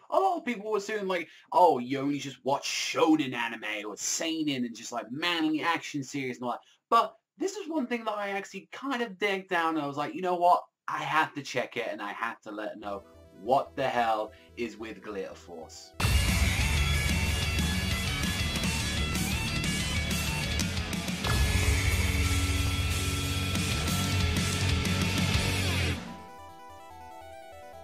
a lot of people were saying like, oh, you only just watch shonen anime or seinen and just like manly action series and all that. But this is one thing that I actually kind of dig down and I was like, you know what? I have to check it and I have to let know what the hell is with Glitter Force.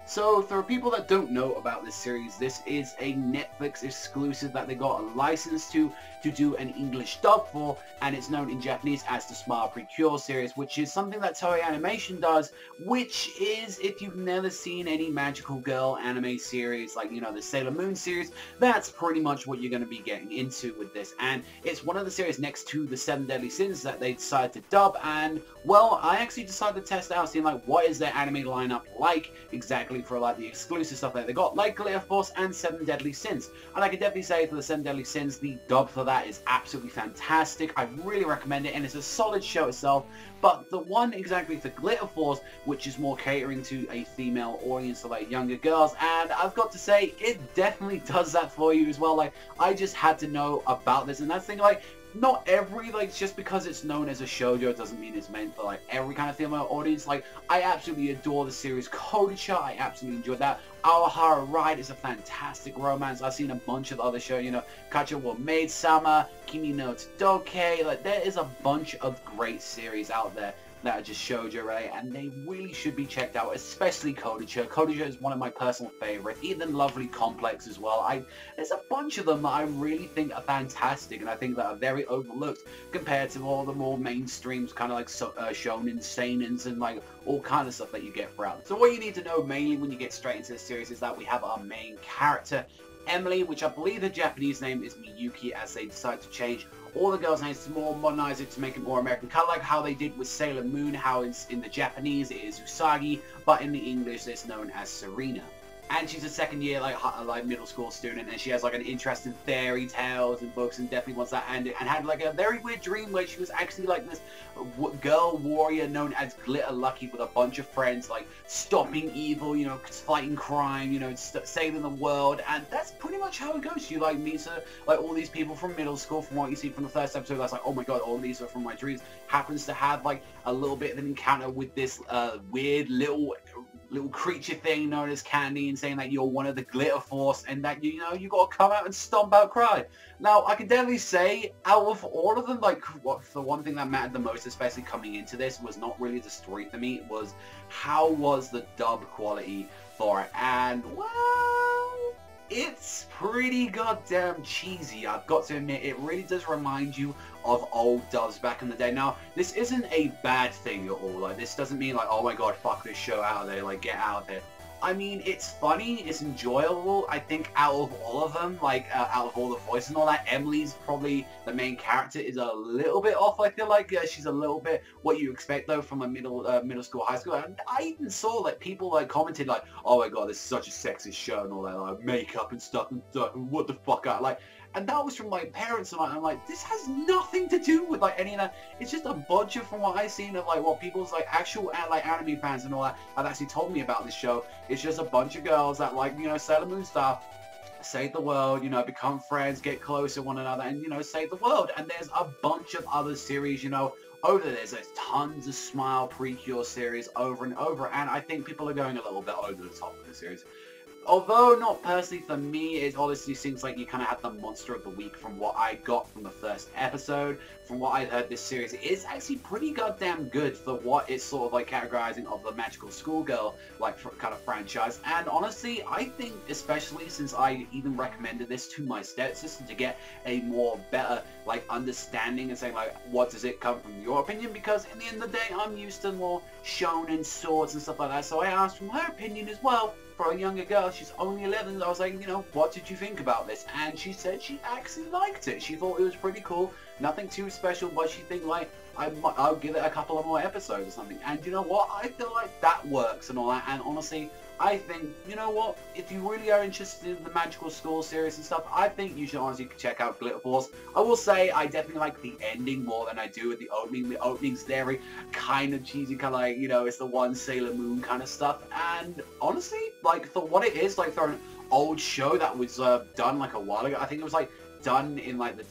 So, for people that don't know about this series, this is a Netflix exclusive that they got a license to do an English dub for, and it's known in Japanese as the Smile Precure series, which is something that Toei Animation does, which is, if you've never seen any magical girl anime series, like, you know, the Sailor Moon series, that's pretty much what you're going to be getting into with this, and it's one of the series next to the Seven Deadly Sins that they decided to dub, and, well, I actually decided to test out, seeing, like, what is their anime lineup like, exactly, for like the exclusive stuff that they got, like Glitter Force and Seven Deadly Sins. And I can definitely say for the Seven Deadly Sins, the dub for that is absolutely fantastic. I really recommend it, and it's a solid show itself. But the one exactly for Glitter Force, which is more catering to a female audience, so like younger girls, and I've got to say, it definitely does that for you as well. Like, I just had to know about this, and that's the thing, like, not every, like, just because it's known as a shoujo doesn't mean it's meant for, like, every kind of female audience. Like, I absolutely adore the series Kodacha. I absolutely enjoyed that. Awahara Ride is a fantastic romance. I've seen a bunch of other shows, you know, Kacha wa Maid-sama, Kimi no Todoke. Like, there is a bunch of great series out there that are just shoujo, right? And they really should be checked out, especially Kodacha. Kodacha is one of my personal favorites. Even Lovely Complex as well. There's a bunch of them that I really think are fantastic, and I think that are very overlooked compared to all the more mainstreams, kind of like shonen, seinens, and like all kind of stuff that you get throughout. So what you need to know mainly when you get straight into this series is that we have our main character, Emily, which I believe the Japanese name is Miyuki, as they decide to change all the girls' names to more modernize it to make it more American, kind of like how they did with Sailor Moon, how it's in the Japanese it is Usagi, but in the English it's known as Serena. And she's a second year, like middle school student, and she has like an interest in fairy tales and books, and definitely wants that, and had like a very weird dream where she was actually like this girl warrior known as Glitter Lucky with a bunch of friends, like stopping evil, you know, fighting crime, you know, saving the world, and that's pretty much how it goes. She like meets like all these people from middle school, from what you see from the first episode. That's like, oh my god, all these are from my dreams. Happens to have like a little bit of an encounter with this weird little creature thing known as Candy, and saying that you're one of the Glitter Force and that you know you got to come out and stomp out cry. Now I can definitely say out of all of them, like the one thing that mattered the most, especially coming into this, was not really the story for me. It was how was the dub quality for it, and well, it's pretty goddamn cheesy. I've got to admit, it really does remind you of old dubs back in the day. Now, this isn't a bad thing at all. Like, this doesn't mean like, oh my god, fuck this show out of there, like, get out of there. I mean, it's funny, it's enjoyable. I think out of all of them, like, out of all the voices and all that, Emily's probably the main character is a little bit off, I feel like. She's a little bit what you expect, though, from a middle school, high school. And I even saw, like, people, like, commented, like, oh my god, this is such a sexist show and all that, like, makeup and stuff, what the fuck, like, and that was from my parents, and I'm like, this has nothing to do with, like, any of that. It's just a bunch of, from what I've seen of, like, what people's, like, actual, like, anime fans and all that have actually told me about this show. It's just a bunch of girls that, like, you know, Sailor Moon stuff, save the world, you know, become friends, get close to one another, and, you know, save the world. And there's a bunch of other series, you know, over there. There's tons of Smile Precure series over and over, and I think people are going a little bit over the top with the series. Although not personally for me, it honestly seems like you kind of have the monster of the week from what I got from the first episode. From what I heard, this series is actually pretty goddamn good for what it's sort of like categorizing of the magical schoolgirl like kind of franchise. And honestly, I think, especially since I even recommended this to my stepsister to get a more better like understanding and saying like, what does it come from your opinion? Because in the end of the day, I'm used to more shonen swords and stuff like that. So I asked from her opinion as well. For a younger girl, she's only 11, I was like, you know, what did you think about this? And she said she actually liked it. She thought it was pretty cool. Nothing too special, but she think like, I'll give it a couple of more episodes or something. And you know what? I feel like that works and all that. And honestly, I think, you know what? If you really are interested in the Magical School series and stuff, I think you should honestly check out Glitter Force. I will say I definitely like the ending more than I do with the opening. The opening's very kind of cheesy, kind of like, you know, it's the one Sailor Moon kind of stuff. And honestly, like, for what it is, like, for an old show that was done like a while ago. I think it was like done in like the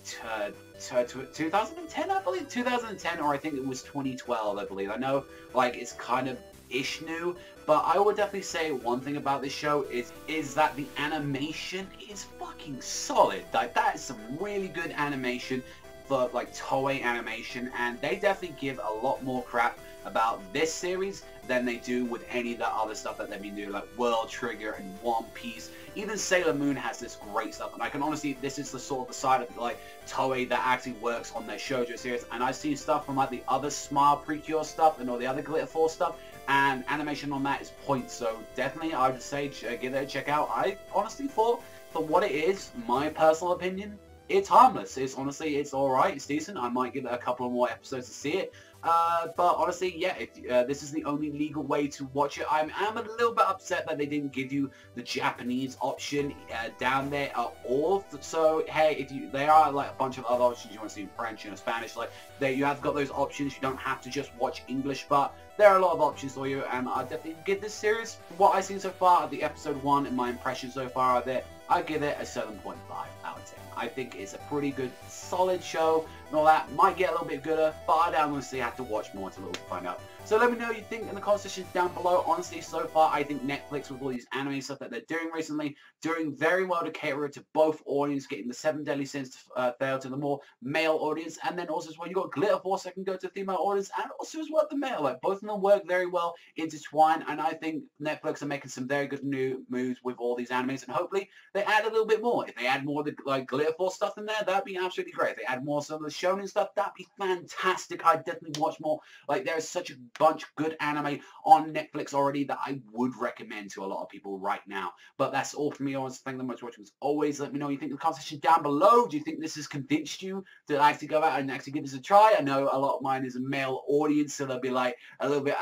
2010, I believe, 2010, or I think it was 2012, I believe. I know like it's kind of ish new, but I would definitely say one thing about this show is that the animation is fucking solid. Like, that is some really good animation for like Toei animation, and they definitely give a lot more crap about this series than they do with any of the other stuff that they've been doing, like World Trigger and One Piece. Even Sailor Moon has this great stuff, and I can honestly, this is the sort of the side of like Toei that actually works on their shoujo series, and I've seen stuff from like the other Smile Precure stuff and all the other Glitter Force stuff, and animation on that is points. So definitely I would say give it a check out. I honestly thought, for what it is, my personal opinion, it's harmless. It's honestly, it's alright, it's decent. I might give it a couple of more episodes to see it. But honestly, yeah, if, this is the only legal way to watch it. I'm a little bit upset that they didn't give you the Japanese option down there at all. So, hey, if there are like a bunch of other options. You want to see in French and Spanish, like you have got those options. You don't have to just watch English, but there are a lot of options for you, and I definitely give this series, what I've seen so far, the episode 1 and my impressions so far of it, I give it a 7.5 out of 10. I think it's a pretty good, solid show, and all that. Might get a little bit gooder, but I don't honestly have to watch more to find out. So let me know what you think in the comment section down below. Honestly, so far, I think Netflix, with all these anime stuff that they're doing recently, doing very well to cater to both audience, getting the 7 Deadly Sins to to the more male audience, and then also as well, you got Glitter Force that can go to the female audience, and also as well the male. Like, both of them work very well intertwined, and I think Netflix are making some very good new moves with all these animes, and hopefully they add a little bit more. If they add more of the like Glitter Force stuff in there, that'd be absolutely great. If they add more some of the shonen stuff, that'd be fantastic. I'd definitely watch more. Like, there's such a bunch of good anime on Netflix already that I would recommend to a lot of people right now. But that's all from me. I want to thank them much for watching. As always, let me know what you think in the comment section down below. Do you think this has convinced you to actually go out and actually give this a try? I know a lot of mine is a male audience, so they'll be like a little bit,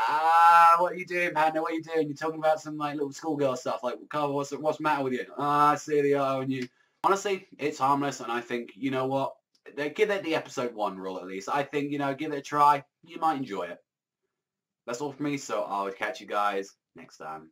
what are you doing, Panda? What are you doing? You're talking about some like little schoolgirl stuff, like, Carl, what's the matter with you? I see the eye on you. Honestly, it's harmless, and I think, you know what? Give it the episode 1 rule at least. I think, you know, give it a try. You might enjoy it. That's all from me, so I'll catch you guys next time.